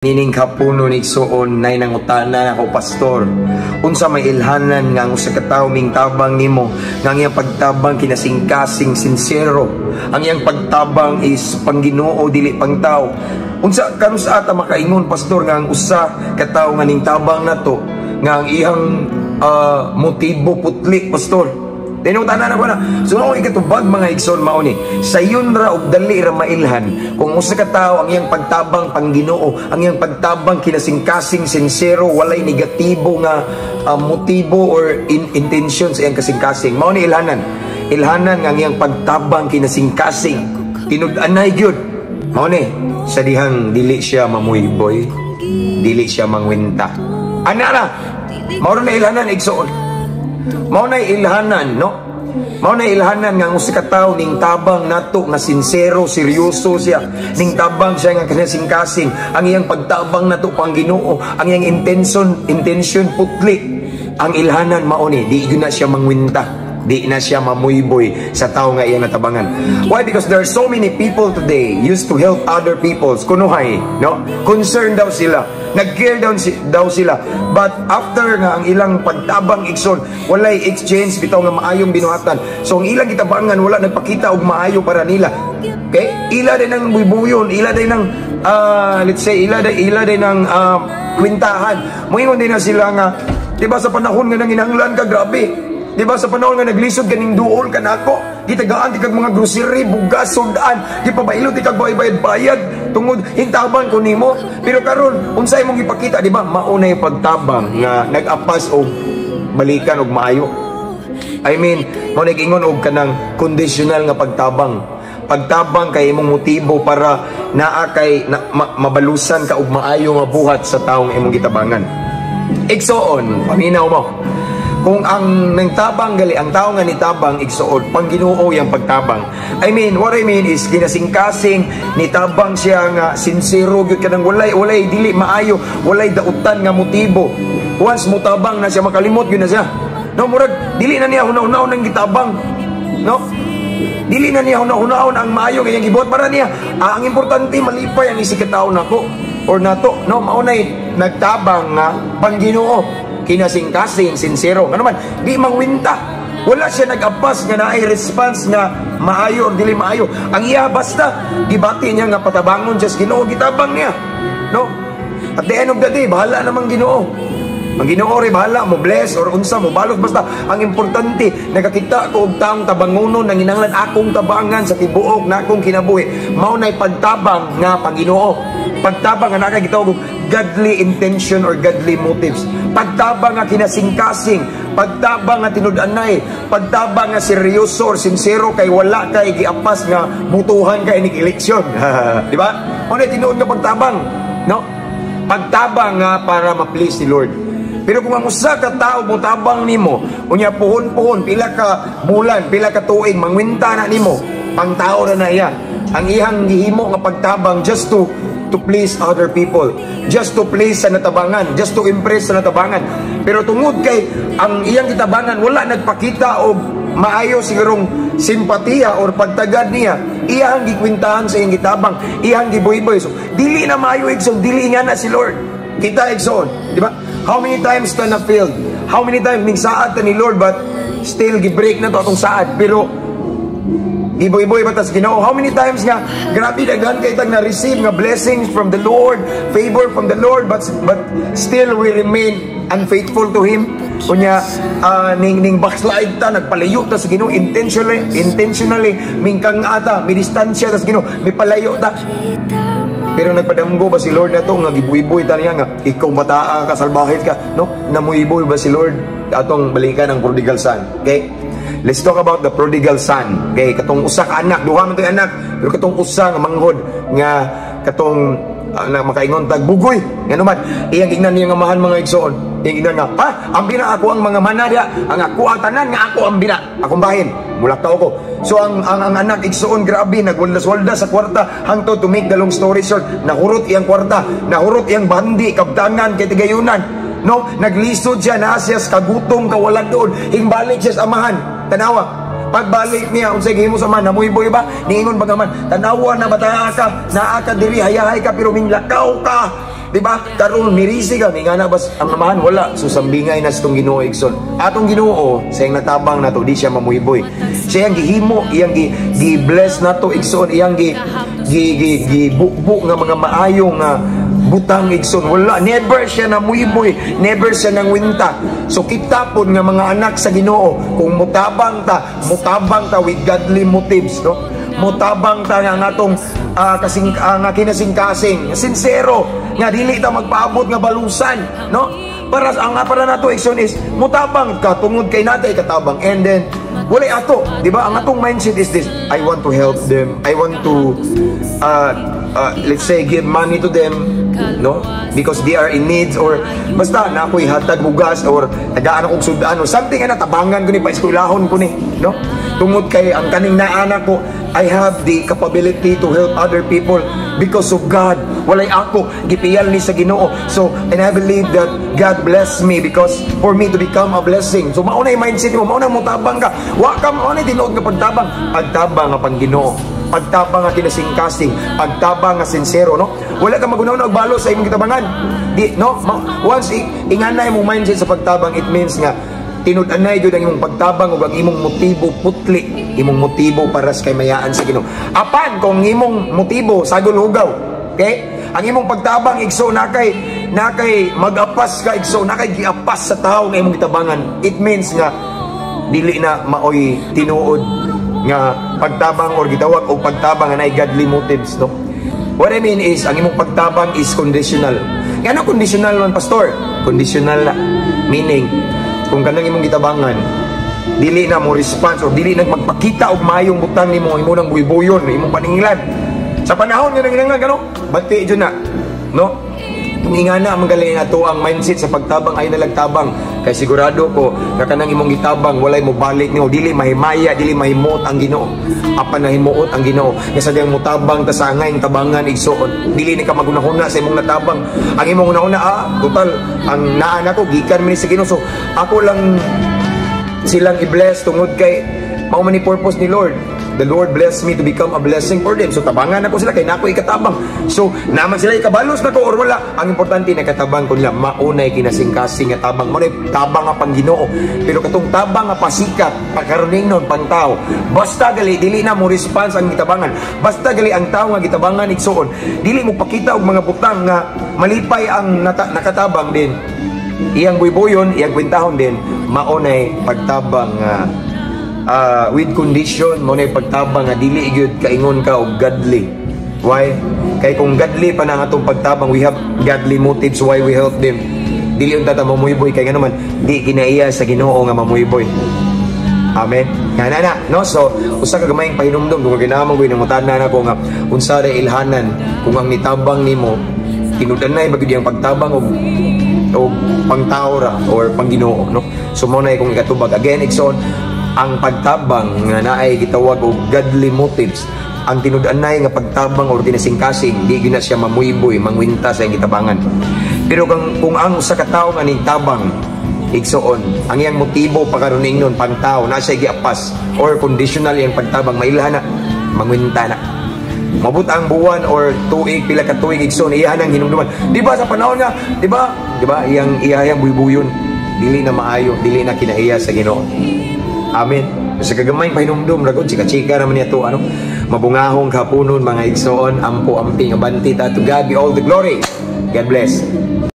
Nining kapuno ni Igsoon nay nangutana ako pastor unsa may ilhanan nga usa ka tawo ming tabang nimo nga iyang pagtabang kinasingkasing sincero ang iyang pagtabang is pangginoo dili pang tao unsa kanu sa ata makaingon pastor nga ang usa ka tawo nga ning tabang nato nga ang iyang motibo putli pastor tinutana na ko na. So ako ikatubag mga Igsoon mauni. Sayon ra og dali ra mailhan kung usa ka tawo ang iyang pagtabang pangginoo, ang iyang pagtabang kinasingkasing sincero, walay negatibo nga motibo or intention sa iyang kasingkasing. Mao ni ilhanan. Ilhanan nga ang iyang pagtabang kinasingkasing. Tinud-anay gyud. Mao ni sa dihang dili siya mamuyboy, dili siya mangwinta. Ana ra. Mao na ilhanan Igsoon. Mao na ilhanan, no? Mao na ilhanan nga usa ka tawo ning tabang nato nga sincero, seryoso siya. Ning tabang siya nga kasing-kasing, ang iyang pagtabang nato pang Ginoo, ang iyang intention putli. Ang ilhanan mao ni di gyud na siya mangwinta. Di na siya mamuyboy sa tao nga iyang natabangan. Why? Because there are so many people today used to help other peoples. Kunuhay, no? Concerned daw sila. Nag-care daw sila. But after nga ang ilang pagtabang Igsoon, walay exchange bitaw nga maayong binuhatan. So ang ilang gitabangan wala nagpakita og maayo para nila. Okay? Ila din ng bubuyon, ila din ng let's say ila din ng kwintahan. Moingon din na sila nga, diba sa panahon nga nanginahanglan ka, grabe. Diba sa panahon nga naglisod kaning duol ka nako, gitagaan ti kag mga grocery, bugas, sudan, gipabailot ti kag bayad tungod hintaban ko nimo. Pero karon unsay mong ipakita, diba? Maunay pagtabang nga nag-apas og balikan og maayo. I mean, mo nag-ingon og kanang conditional nga pagtabang. Pagtabang kay imong motibo para naa kay mabalusan ka og maayo nga buhat sa taong imong gitabangan. Igsoon, paminaw mo. Kung ang nangtabang gali, ang tao nga nitabang Igsoon, pangginoo yang pagtabang. I mean, what I mean is kinasingkasing nitabang siya nga sincero gyud kanang walay dili maayo, walay dautan nga motibo. Once mutabang na siya makalimot gyud na siya. No, murag dili na niya hunaw-hunaw nang gitabang. No? Dili na niya hunaw-hunaw ang maayo nga gibuhat para niya. Ang importante malipay ang isig ka tawo nako or nato, no? Maunay nagtabang nga pangginoo. Kinasingkasing, sincero. Ano man, di mangwinta. Wala siya nag-apas nga naay response nga maayo o dili maayo. Ang iya basta, gibati niya nga patabangon just Ginoo, gitabang niya. No? At the end of the day, bahala namang Ginoo. Ang Ginoo rin, bahala mo bless or unsa mo balot. Basta, ang importante, nakakita ko og taong tabangonon, nanginanglan akong tabangan sa tibuok na akong kinabuhi. Maunay pagtabang nga Pangginoo. Pagtabang nga nakagitawag godly intention or godly motives. Pagtabang nga kinasingkasing, pagtabang nga tinud-anay, pagtabang nga seryoso or sincero kay wala kay giapas nga mutuhan kay ning eleksyon. Di ba? Ano tinuod nga pagtabang, no? Pagtabang nga para ma-please si Lord. Pero kung ang usa ka tawo mo tabang nimo, unya puhon-puhon pila ka bulan, pila ka tuig mangwinta na nimo, pang tao na iya. Ang ihang gihimo nga pagtabang just to please other people, just to please sa natabangan, just to impress sa natabangan. Pero tungod kay ang iyang kitabangan wala nagpakita og maayo sigurong simpatiya or pagtagad niya, iyang gikwintahan sa iyang gitabang, iyang giboy-boy. So dili na maayo Igsoon, dili nga na si Lord. Kita Igsoon, di ba? How many times ta na failed? How many times ning saad ta ni Lord but still gi-break na to atong saad, pero iboy-boy batas Ginoo. How many times nga grabe daghan kay tag na receive nga blessings from the Lord, favor from the Lord, but still we remain unfaithful to Him. Kunya ning backslide ta, nagpalayo ta sa Ginoo intentionally mingkang ata mi distansya ta sa Ginoo, mi palayo ta. Pero nagpadamgo ba si Lord nato nga gibuy-boy ta niya nga ikaw bataa ka, salbahit ka, no? Namuy-boy ba si Lord atong balikan ang prodigal son? Okay? Let's talk about the prodigal son. Okay, katong usa ka anak, duha man toy anak, pero katong usa nga manghod nga katong makaingon tag bugoy. Ngano man, iyang gignan niya nga mahal mga Igsoon. Iyang gignan nga, ha, ambina ako ang mga manada, ang ako ang tanan nga ako ambina, akong bahin. Mulakaw ko. So ang anak Igsoon grabe nagwaldas-walda sa kwarta hangtod to make the long story short, nahurot iyang kwarta, nahurot iyang bandi, kabtangan kay tigayunan. No, naglisod siya na siya sa kagutom kawalan doon. Hingbalik siya sa amahan. Tanawa, pagbalik niya unsay gihimo sa man, namuy-boy ba? Niingon ba man, tanawa na bata ka, naa ka diri, hayahay ka pero minglakaw ka. di ba? Karon mirisi kami nga na bas ang amahan wala. So sambingay na sa tong Ginoo igsoon. Atong Ginoo sa iyang natabang nato di siya mamuyboy. Siya ang gihimo, iyang gi-bless nato igsoon, iyang gi-bukbuk nga mga maayong nga butang igsoon. Wala, never siya namuyboy, never siya nangwinta. So kita pod nga mga anak sa Ginoo, kung mutabang ta with godly motives, no? Mutabang ta nga atong nga kinasing-kasing, sincero, nga dili ta magpaabot nga balusan, no? Para nato igsoon is mutabang ka tungod kay natay katabang, and then wala ato, di ba? Ang atong mindset is this: I want to help them, I want to let's say give money to them, no, because they are in needs, or basta na ako'y hatag bugas or tagaan akong sudan or something, na tabangan ko ni paeskwelahon ko ni, no, tungod kay ang kaning naanak ko, I have the capability to help other people because of God. Walay ako gipiyal ni sa Ginoo. So, and I believe that God bless me because for me to become a blessing. So mauna yung mindset mo, mauna mo tabang ka, wa ka mauna tinuod nga pagtabang nga pang Ginoo, pagtabang nga kinasing-kasing, pagtabang nga sincero, no? Wala ka magunaw na balo sa imong kitabangan. Di, no? Once inganay mo mindset sa pagtabang, it means nga tinud-anay jud ang imong pagtabang ug ang imong motibo putli, imong motibo para sa kamayaan sa Ginoo. Apan kung imong motibo sagol hugaw, okay? Ang imong pagtabang igso nakay mag-apas ka igso, nakay giapas sa tawo nga imong kitabangan. It means nga dili na maoy tinuod nga pagtabang or gitawag og pagtabang nga nay godly motives, no? What I mean is ang imong pagtabang is conditional. Ano conditional man, pastor? Conditional na. Meaning kung kanang imong gitabangan dili na mo response or dili na magpakita og mayong butang nimo, imo nang buy-buyon, imong paninglan sa panahon nga nanginanglan kano bati jud na, no? Ingana magaling ato ang mindset sa pagtabang ay nalagtabang, kay sigurado ko nga kanang imong gitabang walay mo balik nimo, dili mahimaya, dili mahimuot ang Ginoo. Apan nahimuot ang Ginoo nga sadyang mutabang ta sa angay tabangan igsoon, dili ni ka magunahuna sa imong natabang. Ang imong una total ang naa nako gikan mi sa Ginoo, so ako lang silang i-bless tungod kay mao man ni purpose ni Lord. The Lord bless me to become a blessing for them. So tabangan ako sila kay nako ikatabang. So naman sila ikabalos na ko or wala. Ang importante na katabang ko nila maunay kinasing-kasing nga tabang. Maunay tabang nga pang Ginoo. Pero katong tabang nga pasikat pagkaruning nun pang tao. Basta gali dili na mo response ang gitabangan. Basta gali ang tao nga gitabangan igsoon. Dili mo pakita og mga butang nga malipay ang nakatabang din. Iyang buy-buyon, iyang kwentahon din maunay pagtabang with condition mo na pagtabang nga dili gyud kaingon ka og godly. Why? Kay kung godly pa na atong pagtabang, we have godly motives why we help them. Dili unta ta mamuyboy kay ngano man di kinaiya sa Ginoo nga mamuyboy. Amen. Kana no, so usa ka gamayng pahinumdum kung ginamang ko nangutana nako nga unsa ra ilhanan kung ang nitabang nimo tinud-anay bagid ang pagtabang og pangtao ra or pang Ginoo, no? So mo na kung ikatubag again igsoon ang pagtabang nga naay gitawag og godly motives, ang tinud-anay nga pagtabang or kinasing-kasing di gyud na siya mamuyboy mangwinta sa iyang gitabangan. Pero kung ang usa ka tawo nga tabang igsoon ang iyang motibo pagkaruning nun pangtao na siya giapas or conditional iyang pagtabang, mailhan na mangwinta na mabut ang buwan or tuig pila ka tuig igsoon iyahan ang hinumduman. Di ba sa panahon nga di ba iyang buy-buyon dili na maayo, dili na kinaiya sa Ginoo. Amen. Sa kagamay pahinumdum ragod chika-chika naman niya to mabungahong kapunon mga igsoon, ampo amping abanti ta, to God be all the glory. God bless.